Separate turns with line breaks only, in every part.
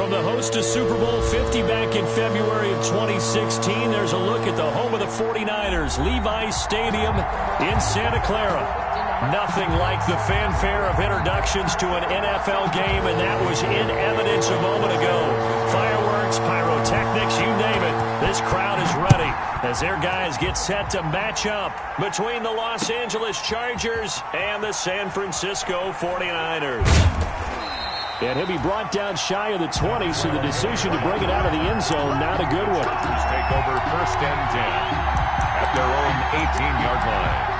From the host to Super Bowl 50 back in February of 2016, there's a look at the home of the 49ers, Levi's Stadium in Santa Clara. Nothing like the fanfare of introductions to an NFL game, and that was in evidence a moment ago. Fireworks, pyrotechnics, you name it. This crowd is ready as their guys get set to match up between the Los Angeles Chargers and the San Francisco 49ers. And he'll be brought down shy of the 20, so the decision to bring it out of the end zone, not a good one.
Chargers take over 1st and 10 at their own 18-yard line.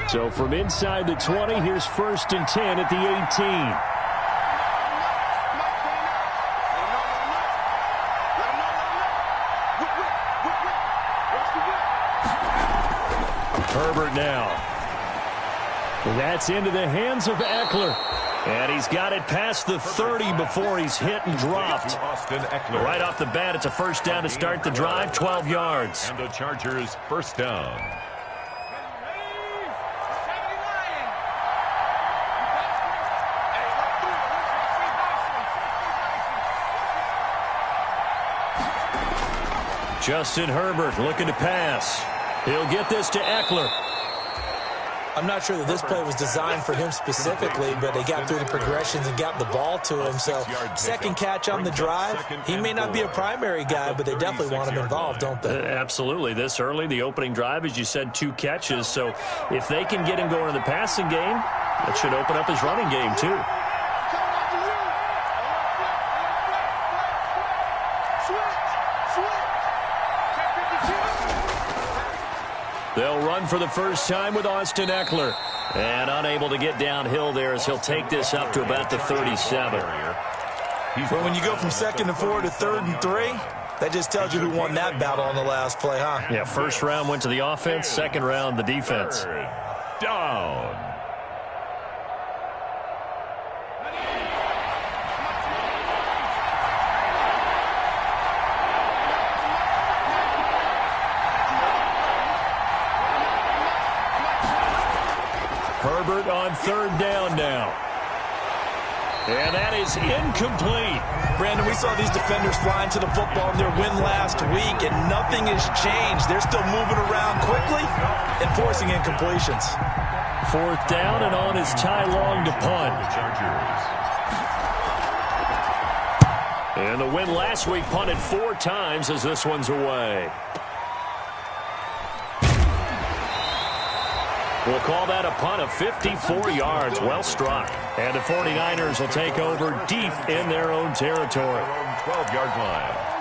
So from inside the 20, here's 1st and 10 at the 18. Herbert now. That's into the hands of Eckler. And he's got it past the 30 before he's hit and dropped. Right off the bat, it's a 1st down to start the drive, 12 yards.
And the Chargers 1st down.
Justin Herbert looking to pass. He'll get this to Eckler.
I'm not sure that this play was designed for him specifically, but they got through the progressions and got the ball to him. So, second catch on the drive. He may not be a primary guy, but they definitely want him involved, don't they?
Absolutely. This early, the opening drive, as you said, 2 catches. So, if they can get him going in the passing game, that should open up his running game, too. They'll run for the first time with Austin Eckler. And unable to get downhill there as he'll take this up to about the 37.
Well, when you go from 2nd and 4 to 3rd and 3, that just tells you who won that battle on the last play, huh?
Yeah, 1st round went to the offense, 2nd round the defense.
3rd down.
Herbert on 3rd down now. And that is incomplete.
Brandon, we saw these defenders flying to the football in their win last week, and nothing has changed. They're still moving around quickly and forcing incompletions.
4th down, and on is Ty Long to punt. And the win last week punted 4 times as this one's away. We'll call that a punt of 54 yards. Well struck. And the 49ers will take over deep in their own territory.
12-yard line.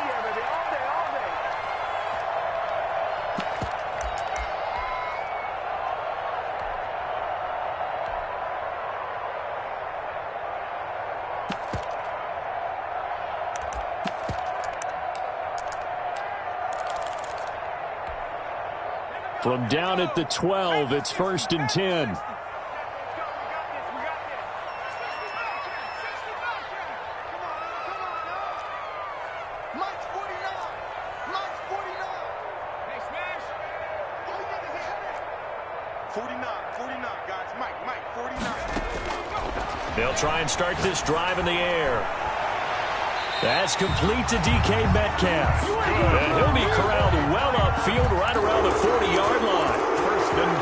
From down at the 12, it's 1st and 10. They'll try and start this drive in the air. That's complete to DK Metcalf. And he'll be corralled well upfield right around the 40-yard line.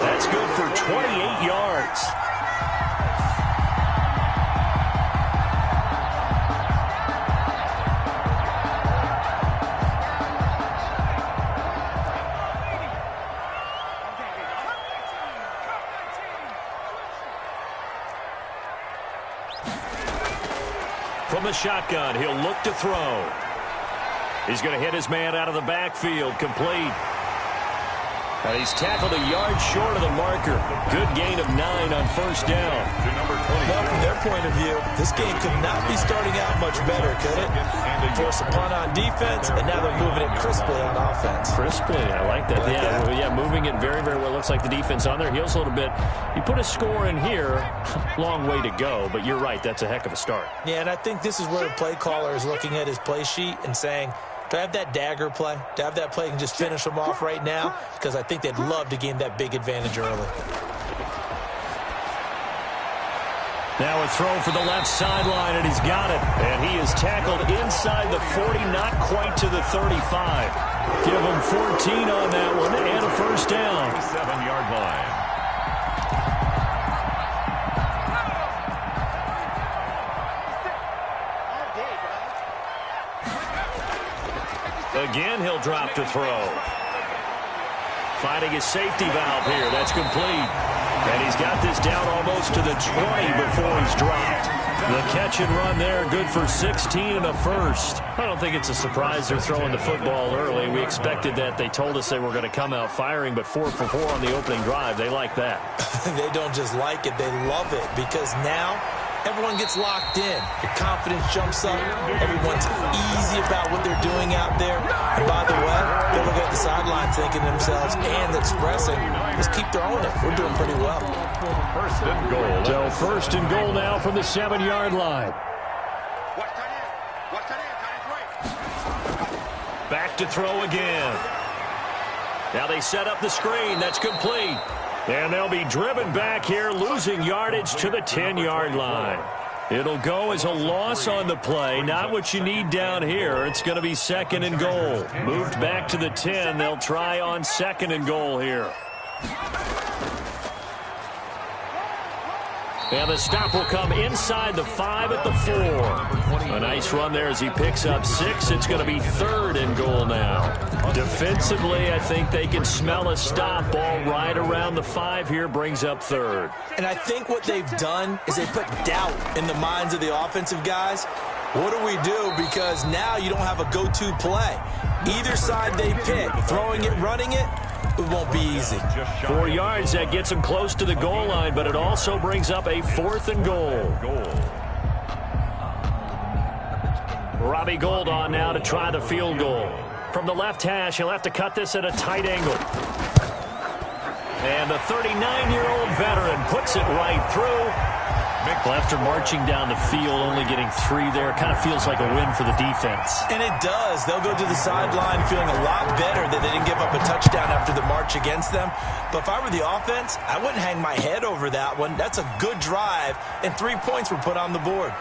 That's good for 28 yards. From the shotgun, he'll look to throw. He's going to hit his man out of the backfield, complete. And he's tackled a yard short of the marker. Good gain of 9 on first down.
Well, from their point of view, this game could not be starting out much better, could it? Force a punt on defense, and now they're moving it crisply on offense.
Crisply, I like that. Yeah, moving it very, very well. Looks like the defense on their heels a little bit. You put a score in here, long way to go, but you're right, that's a heck of a start.
Yeah, and I think this is where the play caller is looking at his play sheet and saying, do I have that dagger play? Do I have that play and just finish them off right now? Because I think they'd love to gain that big advantage early.
Now a throw for the left sideline, and he's got it. And he is tackled inside the 40, not quite to the 35. Give him 14 on that one, and a first down.
7-yard line.
Again, he'll drop to throw. Finding his safety valve here. That's complete. And he's got this down almost to the 20 before he's dropped. The catch and run there, good for 16 and a first. I don't think it's a surprise they're throwing the football early. We expected that. They told us they were going to come out firing, but 4 for 4 on the opening drive. They like that.
They don't just like it, they love it, because now everyone gets locked in. Your confidence jumps up. Everyone's easy about what they're doing out there. And by the way, they look at the sidelines thinking to themselves and expressing, just keep throwing it. We're doing pretty well.
First and goal.
So first and goal now from the 7-yard line. Back to throw again. Now they set up the screen. That's complete. And they'll be driven back here, losing yardage to the 10-yard line. It'll go as a loss on the play, not what you need down here. It's going to be second and goal. Moved back to the 10. They'll try on second and goal here. And the stop will come inside the 5 at the 4. A nice run there as he picks up 6. It's going to be third and goal now. Defensively, I think they can smell a stop. Ball right around the 5 here, brings up third.
And I think what they've done is they put doubt in the minds of the offensive guys. What do we do? Because now you don't have a go-to play. Either side they pick, throwing it, running it, it won't be easy.
4 yards, that gets him close to the goal line, but it also brings up a 4th and goal. Robbie Gould on now to try the field goal. From the left hash, he'll have to cut this at a tight angle. And the 39-year-old veteran puts it right through. Well, after marching down the field, only getting 3 there, kind of feels like a win for the defense.
And it does. They'll go to the sideline feeling a lot better that they didn't give up a touchdown after the march against them. But if I were the offense, I wouldn't hang my head over that one. That's a good drive, and 3 points were put on the board.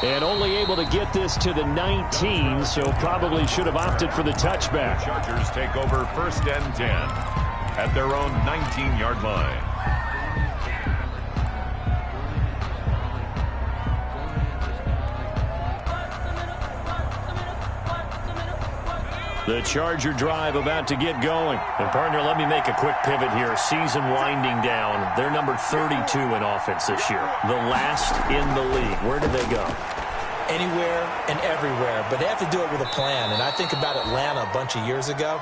And only able to get this to the 19, so probably should have opted for the touchback.
Chargers take over first and 10 at their own 19-yard line.
The Charger drive about to get going. And, partner, let me make a quick pivot here. Season winding down. They're number 32 in offense this year. The last in the league. Where do they go?
Anywhere and everywhere. But they have to do it with a plan. And I think about Atlanta a bunch of years ago.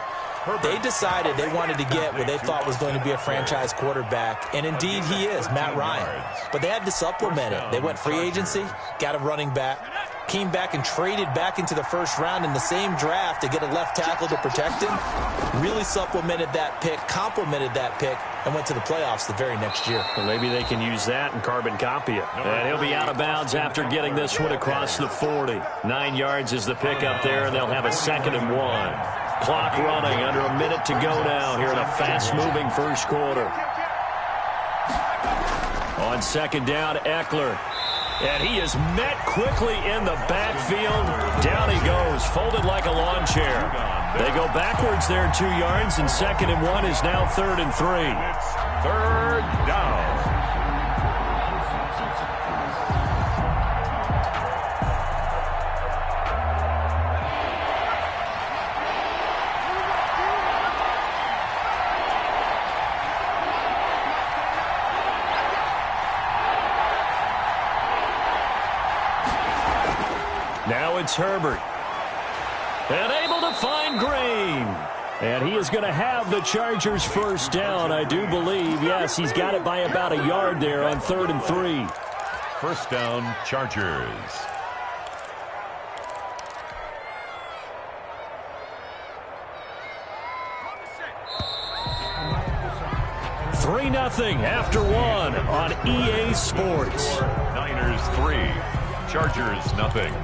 They decided they wanted to get what they thought was going to be a franchise quarterback. And, indeed, he is, Matt Ryan. But they had to supplement it. They went free agency, got a running back, came back and traded back into the first round in the same draft to get a left tackle to protect him. Really supplemented that pick, complemented that pick, and went to the playoffs the very next year.
Well, maybe they can use that and carbon copy it. And he'll be out of bounds after getting this one across the 40. 9 yards is the pickup there, and they'll have a 2nd and 1. Clock running, under a minute to go now here in a fast-moving first quarter. On 2nd down, Eckler. And he is met quickly in the backfield. Down he goes, folded like a lawn chair. They go backwards there 2 yards, and 2nd and 1 is now 3rd and 3.
Third down.
Now it's Herbert. And able to find Green. And he is going to have the Chargers first down, I do believe. Yes, he's got it by about a yard there on 3rd and 3.
First down, Chargers.
3-0 after 1 on EA Sports.
Niners 3, Chargers nothing.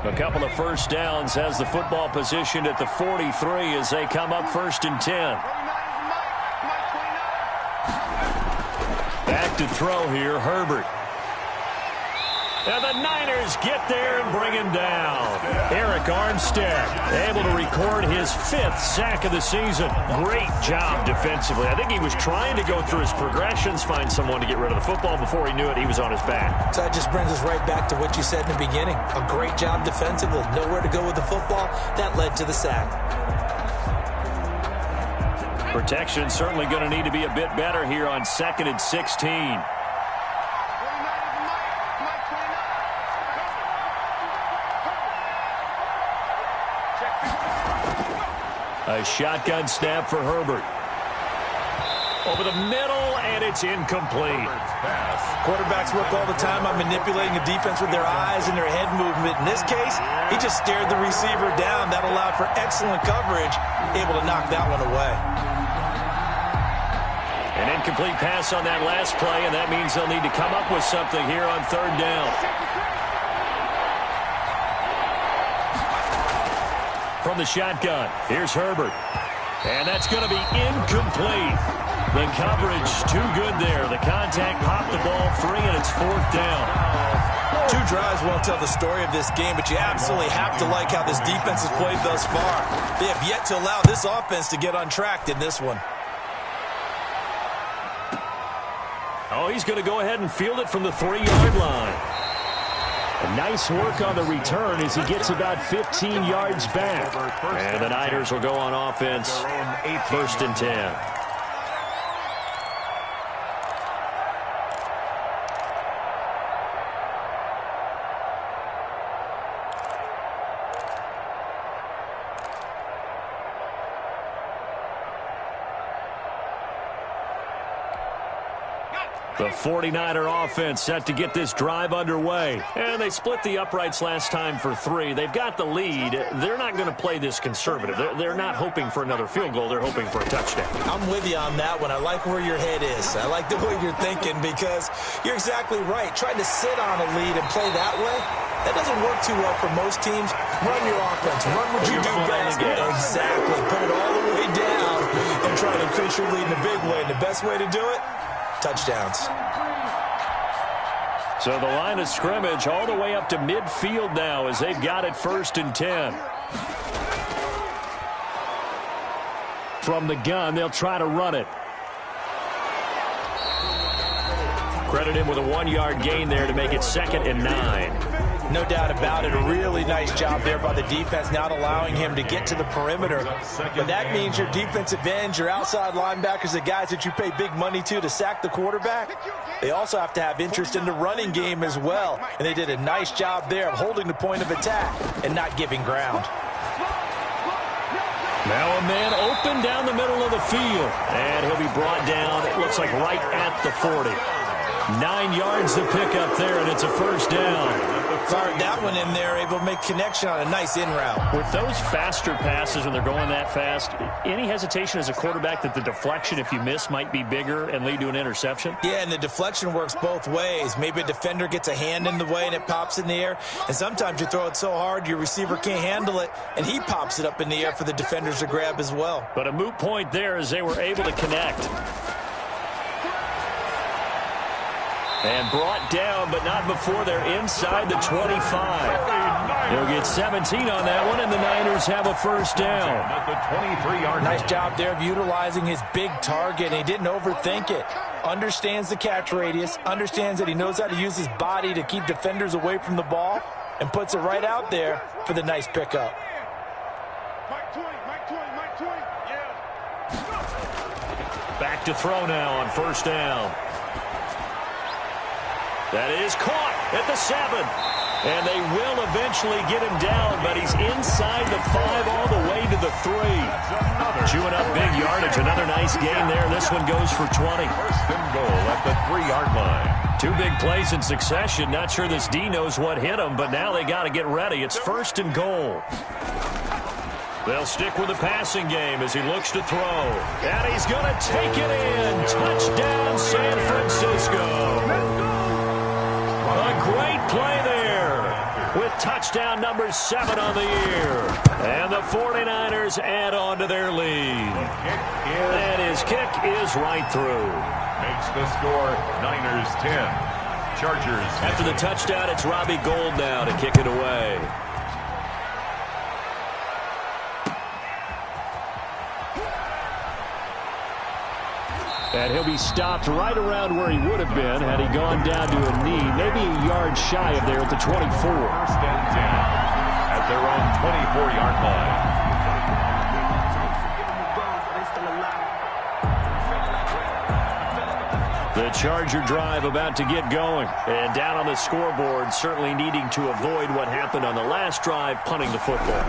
A couple of first downs has the football positioned at the 43 as they come up 1st and 10. Back to throw here, Herbert. And the Niners get there and bring him down. Eric Armstead able to record his 5th sack of the season. Great job defensively. I think he was trying to go through his progressions, find someone to get rid of the football. Before he knew it, he was on his back.
So that just brings us right back to what you said in the beginning. A great job defensively. Nowhere to go with the football. That led to the sack.
Protection certainly going to need to be a bit better here on 2nd and 16. A shotgun snap for Herbert. Over the middle, and it's incomplete.
Quarterbacks work all the time on manipulating the defense with their eyes and their head movement. In this case, he just stared the receiver down. That allowed for excellent coverage, able to knock that one away.
An incomplete pass on that last play, and that means they'll need to come up with something here on 3rd down. From the shotgun, here's Herbert. And that's going to be incomplete. The coverage too good there. The contact popped the ball free, and it's 4th down.
2 drives won't tell the story of this game, but you absolutely have to like how this defense has played thus far. They have yet to allow this offense to get untracked in this one.
Oh, he's going to go ahead and field it from the 3-yard line. A nice work on the return as he gets about 15 yards back. And the Niners will go on offense, 1st and 10. The 49er offense set to get this drive underway. And they split the uprights last time for 3. They've got the lead. They're not going to play this conservative. They're not hoping for another field goal. They're hoping for a touchdown.
I'm with you on that one. I like where your head is. I like the way you're thinking because you're exactly right. Trying to sit on a lead and play that way, that doesn't work too well for most teams. Run your offense. Run what you do best. Exactly. Put it all the way down and try to increase your lead in a big way. And the best way to do it, touchdowns.
So the line of scrimmage all the way up to midfield now as they've got it 1st and 10. From the gun, they'll try to run it. Credit him with a 1-yard gain there to make it 2nd and 9.
No doubt about it. A really nice job there by the defense, not allowing him to get to the perimeter. But that means your defensive ends, your outside linebackers, the guys that you pay big money to sack the quarterback, they also have to have interest in the running game as well. And they did a nice job there of holding the point of attack and not giving ground.
Now a man open down the middle of the field. And he'll be brought down, it looks like right at the 40. 9 yards to pick up there, and it's a 1st down.
Fired that one in there, able to make connection on a nice in route.
With those faster passes when they're going that fast, any hesitation as a quarterback that the deflection, if you miss, might be bigger and lead to an interception?
Yeah, and the deflection works both ways. Maybe a defender gets a hand in the way and it pops in the air, and sometimes you throw it so hard your receiver can't handle it, and he pops it up in the air for the defenders to grab as well.
But a moot point there as they were able to connect. And brought down, but not before they're inside the 25. They'll get 17 on that one, and the Niners have a 1st down.
At the 23-yard line.
Nice job there of utilizing his big target, and he didn't overthink it. Understands the catch radius, understands that he knows how to use his body to keep defenders away from the ball, and puts it right out there for the nice pickup.
Back to throw now on 1st down. That is caught at the 7. And they will eventually get him down, but he's inside the 5 all the way to the 3. Chewing up big yardage. Another nice gain there. This one goes for 20.
First and goal at the 3-yard line.
2 big plays in succession. Not sure this D knows what hit him, but now they got to get ready. It's first and goal. They'll stick with the passing game as he looks to throw. And he's going to take it in. Touchdown, San Francisco. A great play there with touchdown number 7 on the year. And the 49ers add on to their lead. And his kick is right through.
Makes the score Niners 10. Chargers.
After the touchdown, it's Robbie Gould now to kick it away. And he'll be stopped right around where he would have been had he gone down to a knee, maybe a yard shy of there at the 24.
First and 10 at their own 24-yard line.
The Charger drive about to get going. And down on the scoreboard, certainly needing to avoid what happened on the last drive, punting the football.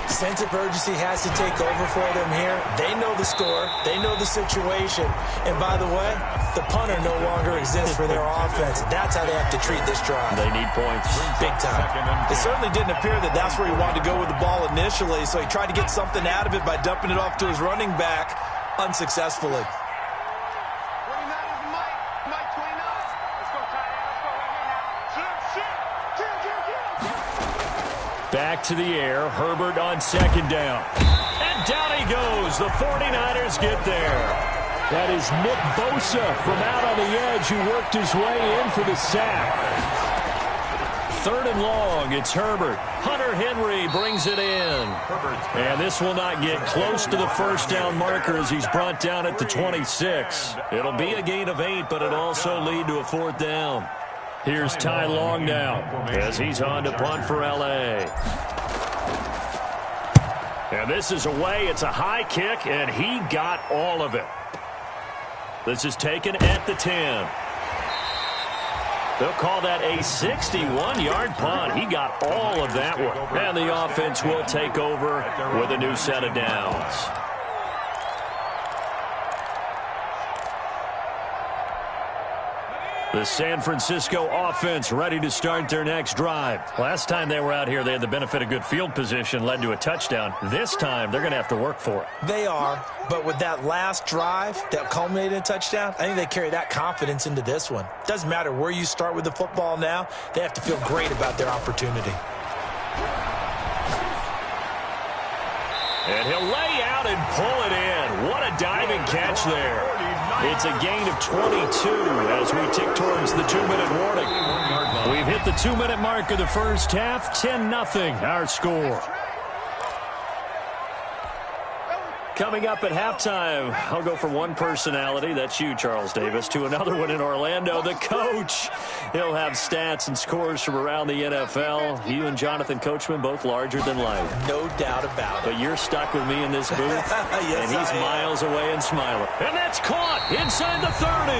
Sense of urgency has to take over for them here. They know the score. They know the situation. And by the way, the punter no longer exists for their offense. That's how they have to treat this drive.
They need points.
Big time. It certainly didn't appear that that's where he wanted to go with the ball initially, so he tried to get something out of it by dumping it off to his running back unsuccessfully.
Back to the air. Herbert on second down. And down he goes. The 49ers get there. That is Nick Bosa from out on the edge who worked his way in for the sack. 3rd and long. It's Herbert. Hunter Henry brings it in. And this will not get close to the first down marker as he's brought down at the 26. It'll be a gain of 8, but it'll also lead to a 4th down. Here's Ty Long now as he's on to punt for L.A. And this is away. It's a high kick, and he got all of it. This is taken at the 10. They'll call that a 61-yard punt. He got all of that one. And the offense will take over with a new set of downs. The San Francisco offense ready to start their next drive. Last time they were out here, they had the benefit of good field position, led to a touchdown. This time, they're going to have to work for it.
They are, but with that last drive that culminated in a touchdown, I think they carry that confidence into this one. Doesn't matter where you start with the football now, they have to feel great about their opportunity.
And he'll lay out and pull it in. What a diving catch there. It's a gain of 22 as we tick towards the 2-minute warning. We've hit the 2-minute mark of the first half. 10-0 our score. Coming up at halftime, I'll go from one personality, that's you, Charles Davis, to another one in Orlando, the coach. He'll have stats and scores from around the NFL. You and Jonathan Coachman, both larger than life.
No doubt about it.
But you're stuck with me in this booth,
yes,
and he's miles away and smiling. And that's caught inside the 30.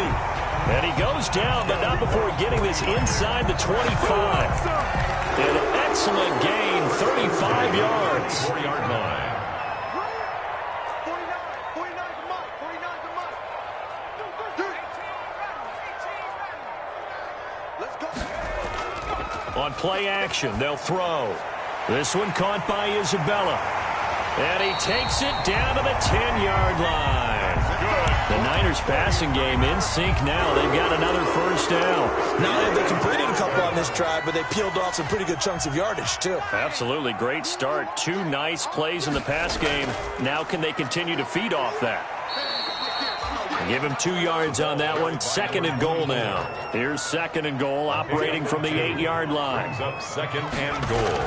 And he goes down, but not before getting this inside the 25. An excellent gain, 35 yards.
4-yard line.
On play action, they'll throw. This one caught by Isabella. And he takes it down to the 10-yard line. The Niners passing game in sync now. They've got another first down.
Not only have they completed a couple on this drive, but they peeled off some pretty good chunks of yardage, too.
Absolutely. Great start. 2 nice plays in the pass game. Now can they continue to feed off that? Give him 2 yards on that one. 2nd and goal now. Here's 2nd and goal, operating from the 8-yard line.
Brings up 2nd and goal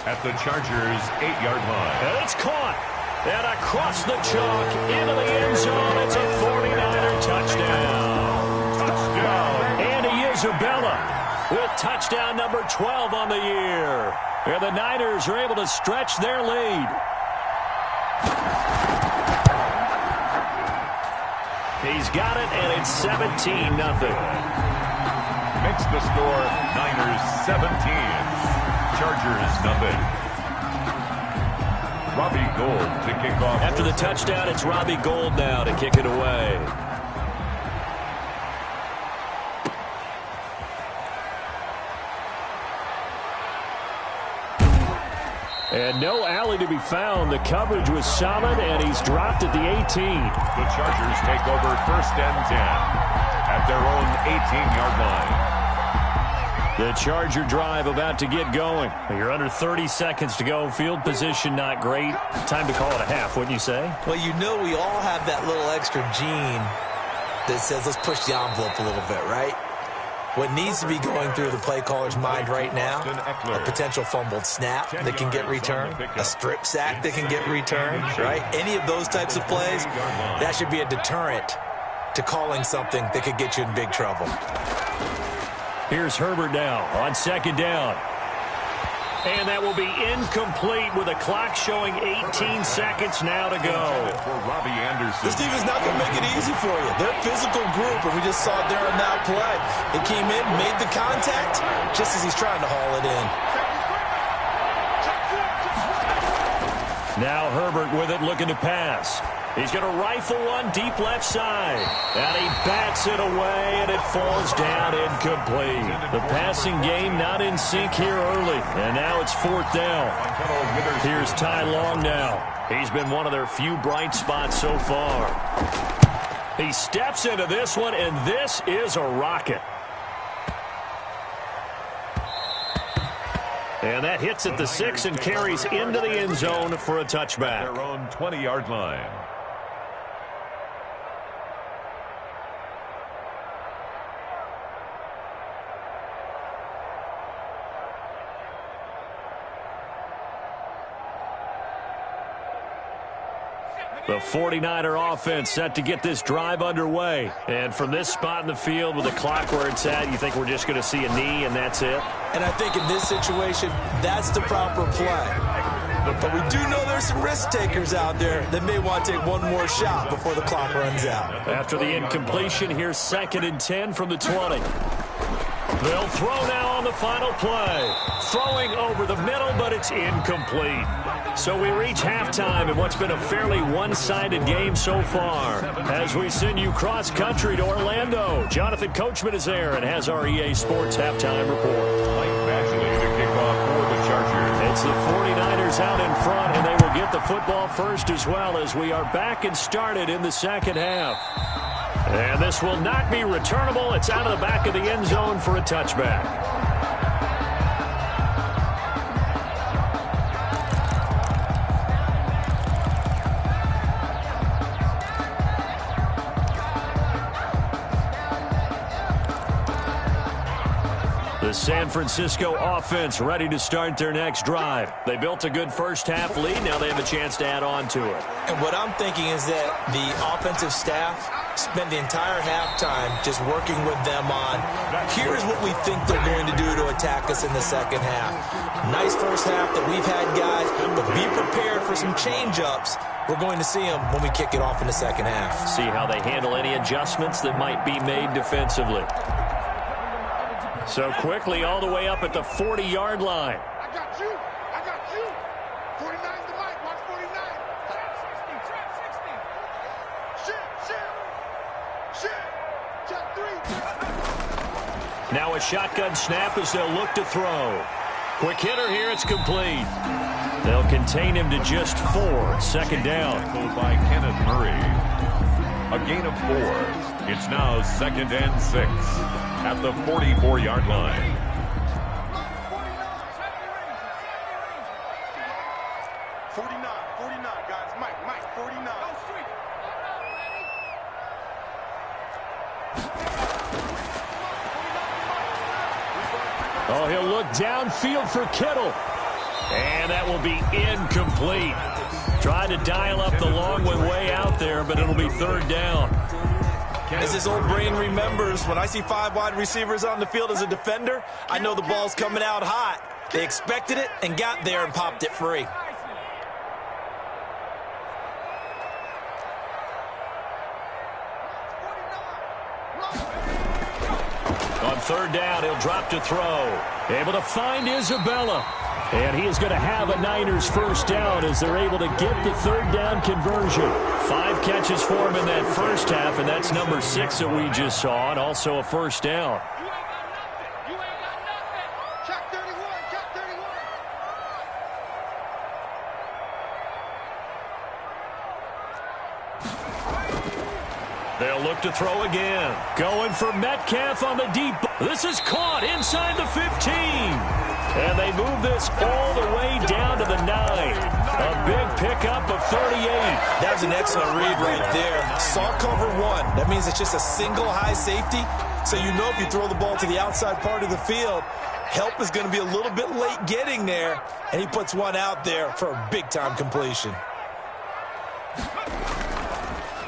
at the Chargers' 8-yard line.
And it's caught. And across the chalk into the end zone. It's a 49er touchdown. Andy Isabella with touchdown number 12 on the year. And the Niners are able to stretch their lead. He's got it, and it's 17-0.
Makes It's the score, Niners 17, Chargers nothing. Robbie Gould to kick off.
After the touchdown, it's Robbie Gould now to kick it away. And no alley to be found. The coverage was solid, and he's dropped at the 18.
The Chargers take over 1st and 10 at their own 18-yard line.
The Charger drive about to get going. You're under 30 seconds to go. Field position not great. Time to call it a half, wouldn't you say?
Well, you know we all have that little extra gene that says let's push the envelope a little bit, right? What needs to be going through the play caller's mind right now, a potential fumbled snap that can get returned, a strip sack that can get returned, right? Any of those types of plays, that should be a deterrent to calling something that could get you in big trouble.
Here's Herbert now on 2nd down. And that will be incomplete with the clock showing 18 seconds now to go.
This defense is not going to make it easy for you. They're a physical group, and we just saw it there on that play. They came in, made the contact, just as he's trying to haul it in.
Now Herbert with it, looking to pass. He's going to rifle one deep left side. And he bats it away, and it falls down incomplete. The passing game not in sync here early. And now it's 4th down. Here's Ty Long now. He's been one of their few bright spots so far. He steps into this one, and this is a rocket. And that hits at the 6 and carries into the end zone for a touchback.
Their own 20-yard line.
The 49er offense set to get this drive underway. And from this spot in the field with the clock where it's at, you think we're just going to see a knee and that's it?
And I think in this situation, that's the proper play. But we do know there's some risk takers out there that may want to take one more shot before the clock runs out.
After the incompletion, here's 2nd and 10 from the 20. They'll throw now on the final play. Throwing over the middle, but it's incomplete. So we reach halftime in what's been a fairly one-sided game so far. As we send you cross-country to Orlando, Jonathan Coachman is there and has our EA Sports halftime report.
Mike Badgley to kick off for the Chargers.
It's the 49ers out in front, and they will get the football first as well as we are back and started in the 2nd half. And this will not be returnable. It's out of the back of the end zone for a touchback. The San Francisco offense ready to start their next drive. They built a good first half lead. Now they have a chance to add on to it.
And what I'm thinking is that the offensive staff spent the entire halftime just working with them on, here's what we think they're going to do to attack us in the 2nd half. Nice first half that we've had, guys, but be prepared for some change-ups. We're going to see them when we kick it off in the 2nd half.
See how they handle any adjustments that might be made defensively. So quickly all the way up at the 40-yard line.
I got you. 49's the mic. Watch 49. Trap 60. Shit. Check 3.
Now a shotgun snap as they'll look to throw. Quick hitter here. It's complete. They'll contain him to just 4. 2nd down.
By Kenneth Murray. A gain of 4. It's now 2nd and 6 at the 44-yard line.
Oh, he'll look downfield for Kittle. And that will be incomplete. Tried to dial up the long one way out there, but it'll be 3rd down.
As his old brain remembers, when I see 5 wide receivers on the field as a defender, I know the ball's coming out hot. They expected it and got there and popped it free.
On third down, he'll drop to throw. Able to find Isabella. And he is going to have a Niners first down as they're able to get the third down conversion. 5 catches for him in that first half, and that's number 6 that we just saw, and also a first down.
You ain't got nothing. Check 31. Check 31.
They'll look to throw again. Going for Metcalf on the deep. This is caught inside the 15. And they move this all the way down to the 9. A big pickup of 38.
That was an excellent read right there. Saw cover 1. That means it's just a single high safety. So you know if you throw the ball to the outside part of the field, help is going to be a little bit late getting there. And he puts one out there for a big-time completion.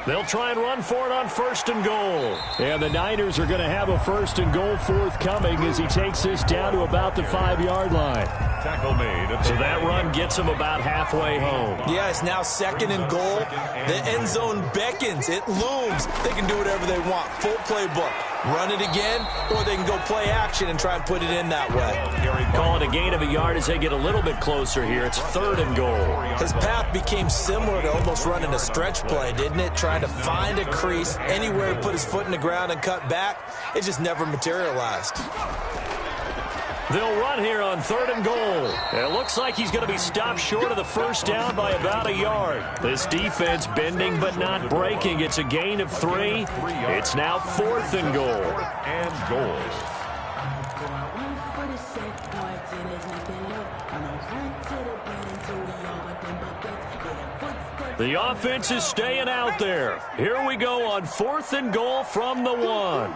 They'll try and run for it on first and goal. And the Niners are going to have a first and goal forthcoming as he takes this down to about the 5-yard line.
Tackle made.
So that run gets him about halfway home.
Yeah, it's now second and goal. The end zone beckons. It looms. They can do whatever they want. Full playbook. Run it again, or they can go play action and try and put it in that way.
Call it a gain of a yard as they get a little bit closer here. It's third and goal.
His path became similar to almost running a stretch play, didn't it? Trying to find a crease, anywhere to put his foot in the ground and cut back. It just never materialized.
They'll run here on third and goal. It looks like he's going to be stopped short of the first down by about a yard. This defense bending but not breaking. It's a gain of 3. It's now fourth and goal.
And goal.
The offense is staying out there. Here we go on fourth and goal from the 1.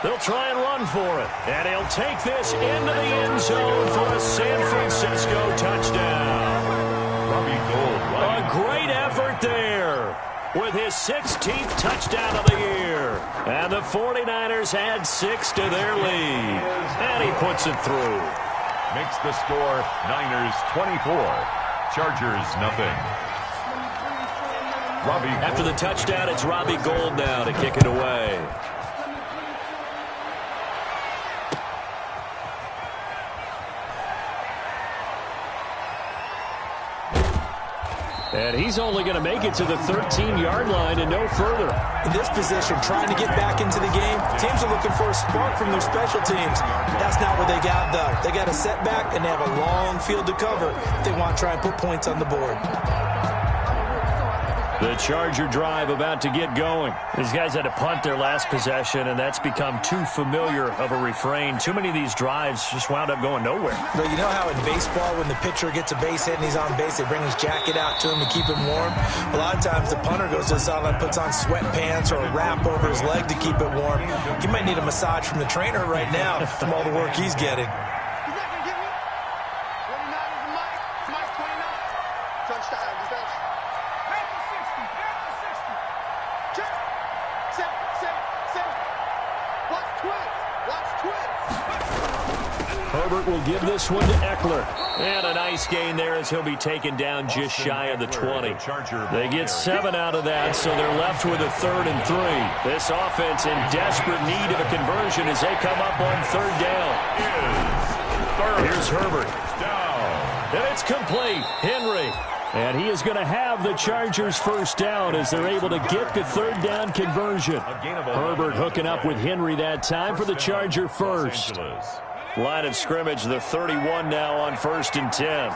They'll try and run for it. And he'll take this into the end zone for a San Francisco touchdown. A great effort there with his 16th touchdown of the year. And the 49ers add 6 to their lead. And he puts it through.
Makes the score Niners 24, Chargers nothing.
After the touchdown, it's Robbie Gould now to kick it away. And he's only going to make it to the 13-yard line and no further.
In this position, trying to get back into the game, teams are looking for a spark from their special teams. That's not what they got, though. They got a setback, and they have a long field to cover if they want to try and put points on the board.
The Charger drive about to get going. These guys had to punt their last possession, and that's become too familiar of a refrain. Too many of these drives just wound up going nowhere.
But you know how in baseball, when the pitcher gets a base hit and he's on base, they bring his jacket out to him to keep him warm? A lot of times the punter goes to the sideline, puts on sweatpants or a wrap over his leg to keep it warm. He might need a massage from the trainer right now from all the work he's getting.
Herbert will give this one to Eckler. And a nice gain there as he'll be taken down just shy of the 20. They get 7 out of that, so they're left with a 3rd and 3. This offense in desperate need of a conversion as they come up on 3rd down. Here's Herbert. And it's complete. Henry. And he is going to have the Chargers first down as they're able to get the 3rd down conversion. Herbert hooking up with Henry that time for the Charger first. Line of scrimmage, the 31 now on 1st and 10.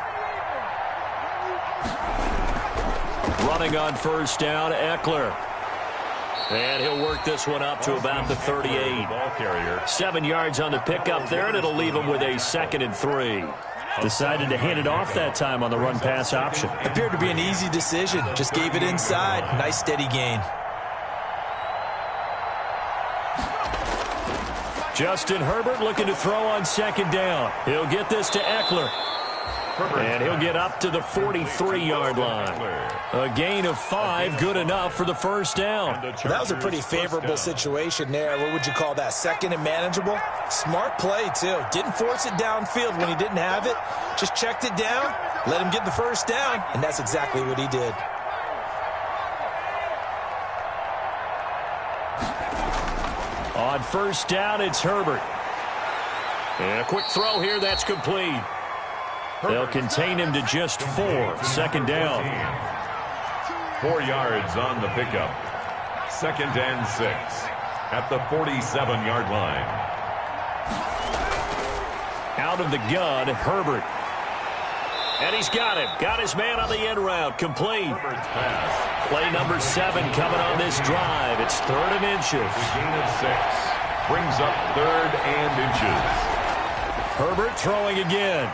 Running on first down, Eckler. And he'll work this one up to about the 38. 7 yards on the pickup there, and it'll leave him with a 2nd and 3. Decided to hand it off that time on the run-pass option.
Appeared to be an easy decision. Just gave it inside. Nice steady gain.
Justin Herbert looking to throw on 2nd down. He'll get this to Eckler. And he'll get up to the 43-yard line. A gain of 5, good enough for the first down.
That was a pretty favorable situation there. What would you call that? 2nd and manageable? Smart play, too. Didn't force it downfield when he didn't have it. Just checked it down, let him get the first down, and that's exactly what he did.
On first down, it's Herbert. And a quick throw here, that's complete. They'll contain him to just 4. Second down.
4 yards on the pickup. 2nd and 6 at the 47-yard line.
Out of the gun, Herbert. And he's got him. Got his man on the end route. Complete. Play number 7 coming on this drive. It's 3rd and inches.
Gain of 6. Brings up 3rd and inches.
Herbert throwing again.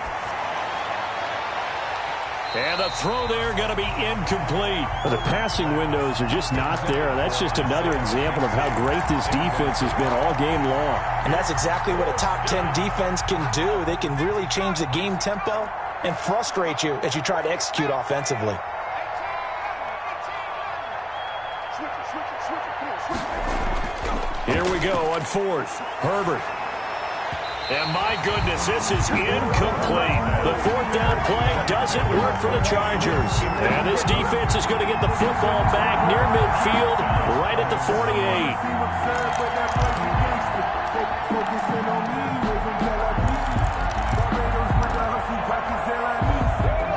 And the throw there going to be incomplete.
Well, the passing windows are just not there. That's just another example of how great this defense has been all game long.
And that's exactly what a top 10 defense can do. They can really change the game tempo and frustrate you as you try to execute offensively.
Here we go on 4th. Herbert. And my goodness, this is incomplete. The 4th down play doesn't work for the Chargers. And this defense is going to get the football back near midfield, right at the 48.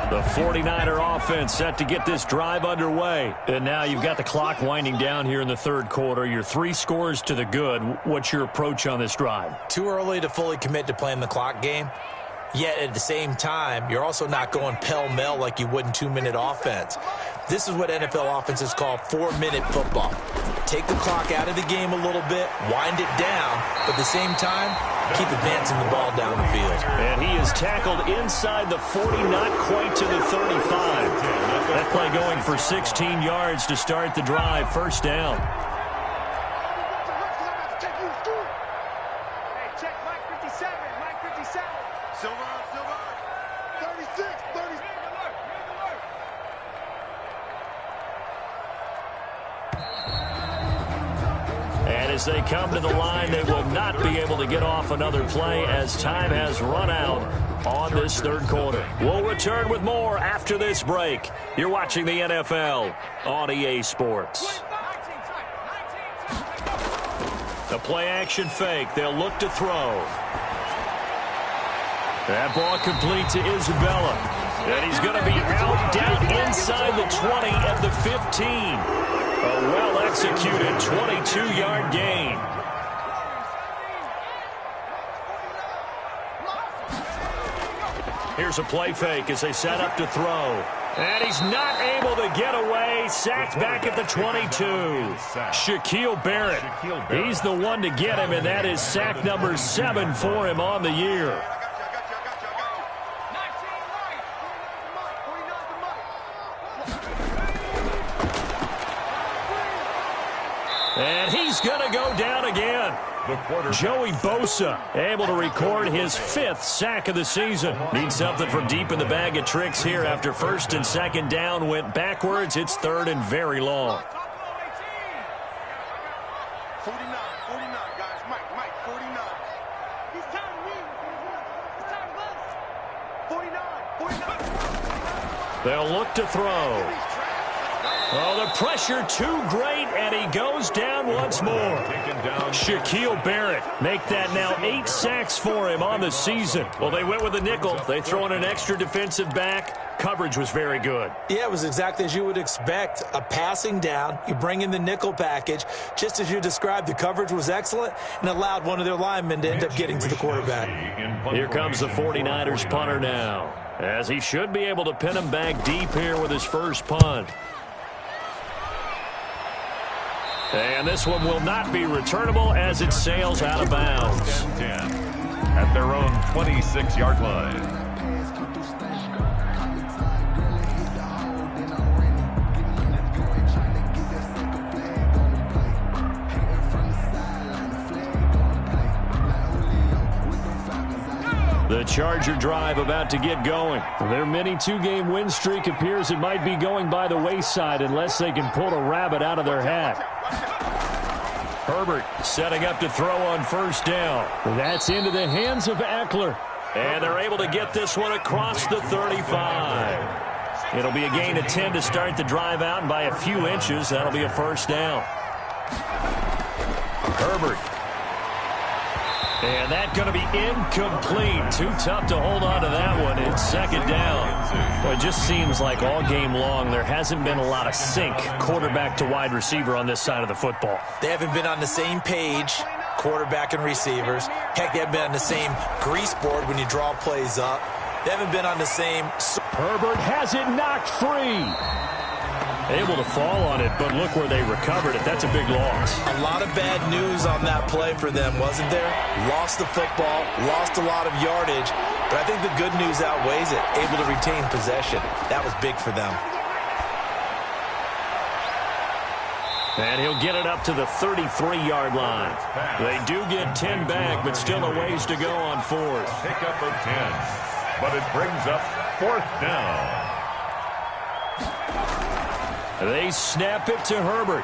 The 49er offense set to get this drive underway. And now you've got the clock winding down here in the 3rd quarter. You're 3 scores to the good. What's your approach on this drive?
Too early to fully commit to playing the clock game. Yet at the same time, you're also not going pell-mell like you would in 2-minute offense. This is what NFL offenses call 4-minute football. Take the clock out of the game a little bit, wind it down, but at the same time, keep advancing the ball down the field.
And he is tackled inside the 40, not quite to the 35. That play going for 16 yards to start the drive. First down. As they come to the line, they will not be able to get off another play as time has run out on this 3rd quarter. We'll return with more after this break. You're watching the NFL on EA Sports. The play action fake. They'll look to throw. That ball complete to Isabella. And he's going to be out down inside the 20 at the 15. A well-executed 22-yard gain. Here's a play fake as they set up to throw. And he's not able to get away. Sacked back at the 22. Shaquille Barrett. He's the one to get him, and that is sack number 7 for him on the year. And he's going to go down again. Joey Bosa able to record his 5th sack of the season. Needs something from deep in the bag of tricks here after 1st and 2nd down went backwards. It's 3rd and very long.
49, guys. Mike, 49. He's telling me. He's telling us. 49.
They'll look to throw. Oh, the pressure too great, and he goes down once more. Shaquille Barrett make that now 8 sacks for him on the season. Well, they went with a nickel. They throw in an extra defensive back. Coverage was very good.
Yeah, it was exactly as you would expect. A passing down. You bring in the nickel package. Just as you described, the coverage was excellent and allowed one of their linemen to end up getting to the quarterback.
Here comes the 49ers punter now, as he should be able to pin him back deep here with his first punt. And this one will not be returnable as it sails out of bounds.
10 at their own 26-yard line.
The Charger drive about to get going. Their mini 2-game win streak appears it might be going by the wayside unless they can pull a rabbit out of their hat. Herbert setting up to throw on first down. That's into the hands of Eckler. And they're able to get this one across the 35. It'll be a gain of 10 to start the drive out, and by a few inches, that'll be a first down. Herbert And that's going to be incomplete. Too tough to hold on to that one. It's second down. Well, it just seems like all game long there hasn't been a lot of sync quarterback to wide receiver on this side of the football.
They haven't been on the same page, quarterback and receivers. Heck, they haven't been on the same grease board when you draw plays up. They haven't been on the same...
Herbert has it knocked free.
Able to fall on it, but look where they recovered it. That's a big loss.
A lot of bad news on that play for them, wasn't there? Lost the football, lost a lot of yardage, but I think the good news outweighs it. Able to retain possession. That was big for them.
And he'll get it up to the 33-yard line. They do get 10 back, but still a ways to go on fourth.
Pick up of 10, but it brings up fourth down.
They snap it to Herbert.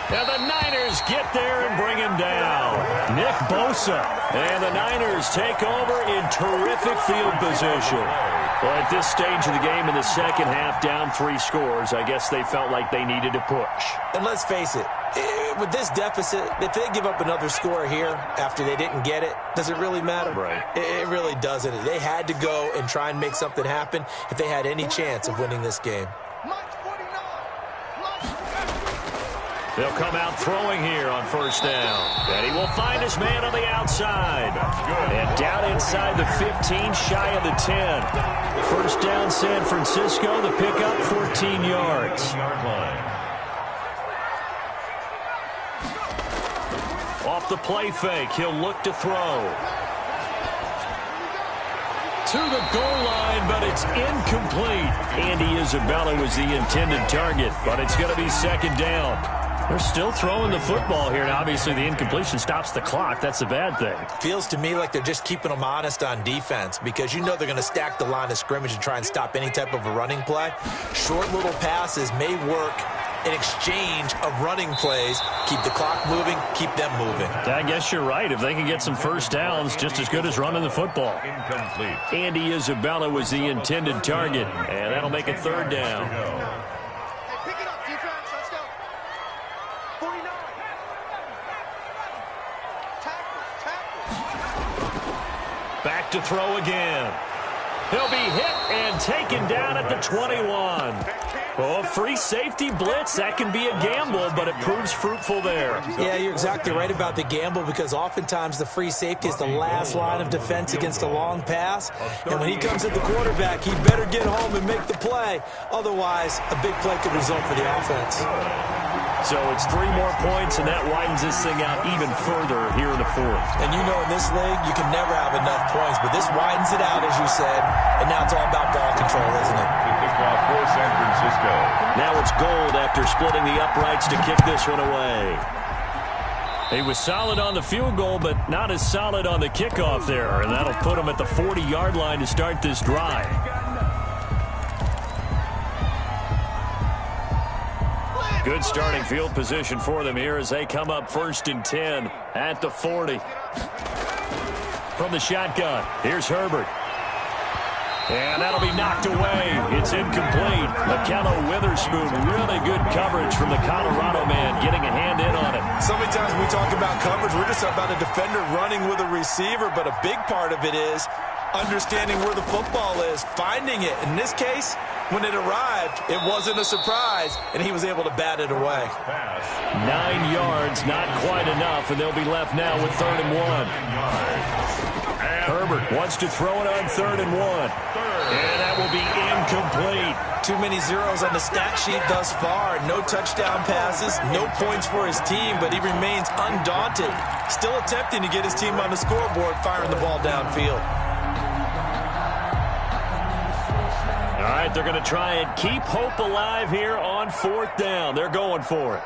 And the Niners get there and bring him down. Nick Bosa. And the Niners take over in terrific field position. Well, at this stage of the game in the second half, down 3 scores, I guess they felt like they needed to push.
And let's face it, with this deficit, if they give up another score here after they didn't get it, does it really matter?
Right.
It really doesn't. They had to go and try and make something happen if they had any chance of winning this game.
They'll come out throwing here on first down. And he will find his man on the outside. And down inside the 15, shy of the 10. First down, San Francisco. The pickup, 14 yards. Off the play fake, he'll look to throw. To the goal line, but it's incomplete. Andy Isabella was the intended target, but it's going to be second down. They're still throwing the football here, and obviously the incompletion stops the clock. That's a bad thing.
Feels to me like they're just keeping them honest on defense because you know they're going to stack the line of scrimmage and try and stop any type of a running play. Short little passes may work in exchange of running plays. Keep the clock moving, keep them moving.
I guess you're right. If they can get some first downs, just as good as running the football.
Incomplete.
Andy Isabella was the intended target, and that'll make it third down.
Pick it up, defense. Let's go. 49. Tackle.
Back to throw again. He'll be hit and taken down at the 21. Oh, free safety blitz. That can be a gamble, but it proves fruitful there.
Yeah, you're exactly right about the gamble because oftentimes the free safety is the last line of defense against a long pass. And when he comes at the quarterback, he better get home and make the play. Otherwise, a big play could result for the offense.
So it's 3 more points, and that widens this thing out even further here in the fourth.
And you know in this league, you can never have enough points, but this widens it out, as you said, and now it's all about ball control, isn't it?
Kickoff for San Francisco.
Now it's Gold after splitting the uprights to kick this one away. He was solid on the field goal, but not as solid on the kickoff there, and that'll put him at the 40-yard line to start this drive. Good starting field position for them here as they come up 1st and 10 at the 40. From the shotgun, here's Herbert. And that'll be knocked away. It's incomplete. McKello Witherspoon, really good coverage from the Colorado man, getting a hand in on it.
So many times when we talk about coverage, we're just about a defender running with a receiver, but a big part of it is understanding where the football is, finding it. In this case, when it arrived, it wasn't a surprise, and he was able to bat it away.
9 yards, not quite enough, and they'll be left now with 3rd and 1. Herbert wants to throw it on 3rd and 1. And that will be incomplete.
Too many zeros on the stat sheet thus far. No touchdown passes, no points for his team, but he remains undaunted. Still attempting to get his team on the scoreboard, firing the ball downfield.
All right, they're going to try and keep hope alive here on 4th down. They're going for it.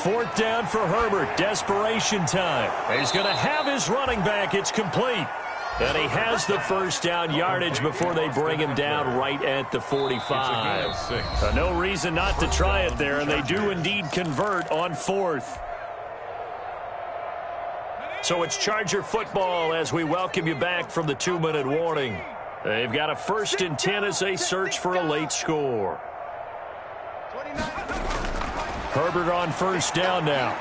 4th down for Herbert. Desperation time. He's going to have his running back. It's complete. And he has the first down yardage before they bring him down right at the 45. So no reason not to try it there, and they do indeed convert on 4th. So it's Charger football as we welcome you back from the 2-minute warning. They've got a 1st and 10 as they search for a late score.
29.
Herbert on first down now.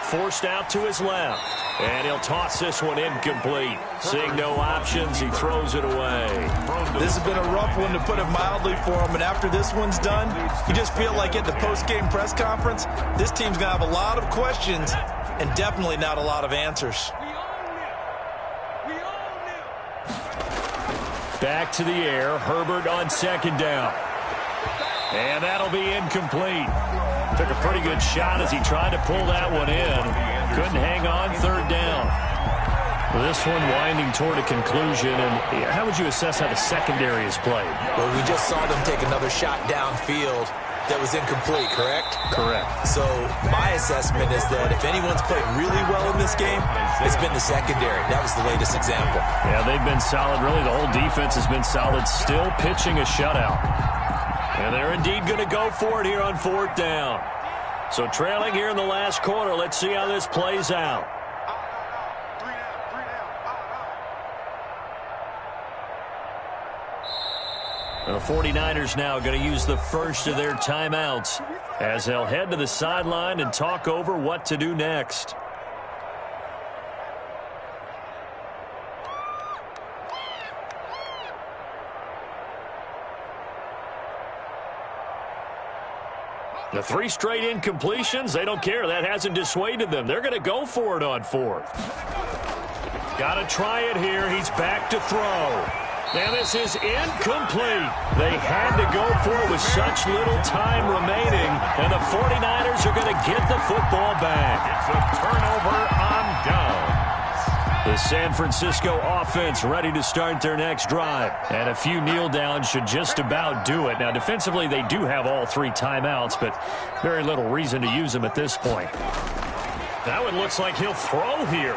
Forced out to his left. And he'll toss this one incomplete. Seeing no options, he throws it away.
This has been a rough one, to put it mildly, for him. And after this one's done, you just feel like at the post-game press conference, this team's going to have a lot of questions and definitely not a lot of answers.
Back to the air. Herbert on second down. And that'll be incomplete. Took a pretty good shot as he tried to pull that one in. Couldn't hang on third down. This one winding toward a conclusion. And how would you assess how the secondary has played?
Well, we just saw them take another shot downfield that was incomplete, correct?
Correct.
So my assessment is that if anyone's played really well in this game, it's been the secondary. That was the latest example.
Yeah, they've been solid. Really, the whole defense has been solid. Still pitching a shutout. And they're indeed going to go for it here on fourth down. So trailing here in the last quarter. Let's see how this plays out. The 49ers now going to use the first of their timeouts as they'll head to the sideline and talk over what to do next. The 3 straight incompletions, they don't care. That hasn't dissuaded them. They're going to go for it on fourth. Got to try it here. He's back to throw. And this is incomplete. They had to go for it with such little time remaining. And the 49ers are going to get the football back.
It's a turnover on downs.
The San Francisco offense ready to start their next drive. And a few kneel downs should just about do it. Now, defensively, they do have all 3 timeouts, but very little reason to use them at this point. That one looks like he'll throw here.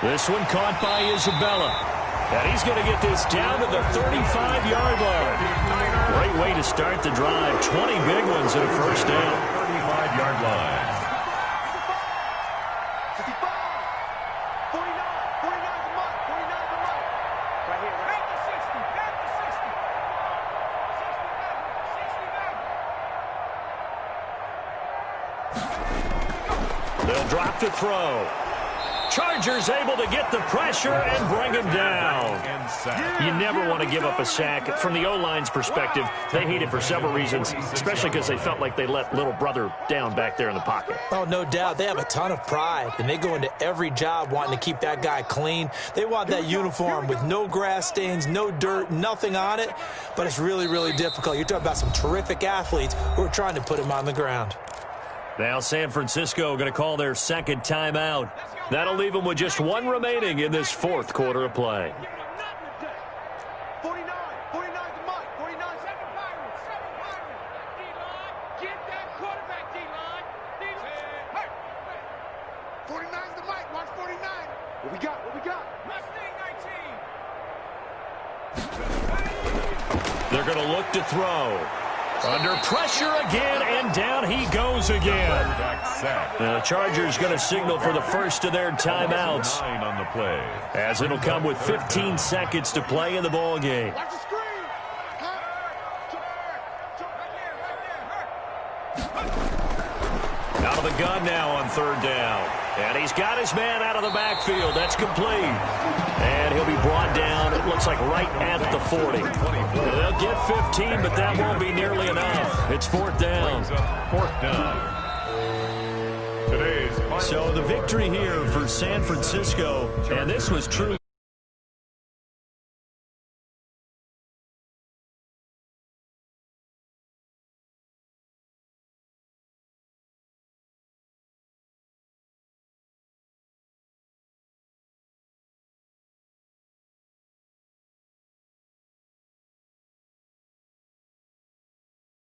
This one caught by Isabella. And he's going to get this down to the 35-yard line. Great way to start the drive. 20 big ones at a first down.
35-yard line.
55, 49, 49 the mark, 49 the mark. Right here, right? Back to 60, back to 60. 60 back.
They'll drop to throw. Chargers able to get the pressure and bring him down. You never want to give up a sack. From the O-line's perspective, they hate it for several reasons, especially because they felt like they let little brother down back there in the pocket.
Oh, no doubt. They have a ton of pride, and they go into every job wanting to keep that guy clean. They want that uniform with no grass stains, no dirt, nothing on it, but it's really, really difficult. You're talking about some terrific athletes who are trying to put him on the ground.
Now San Francisco going to call their second timeout. That'll leave them with just 1 remaining in this fourth quarter of play.
49, 49 the mark, 49, 7 Pirates, 7 Pirates. D-line, get that quarterback, D-line. D-line, 49's the mic, watch 49. What we got, what we got? Mustang 19.
They're going to look to throw. Under pressure again, and down he goes again. The Chargers going to signal for the first of their timeouts,
On the play.
as it'll come with 15 seconds to play in the ball game.
Watch the screen.
Out of the gun now on third down. And he's got his man out of the backfield. That's complete. And he'll be brought down, it looks like right at the 40. They'll get 15, but that won't be nearly enough. It's fourth down.
Fourth down. Today's
So the victory here for San Francisco, and this was truly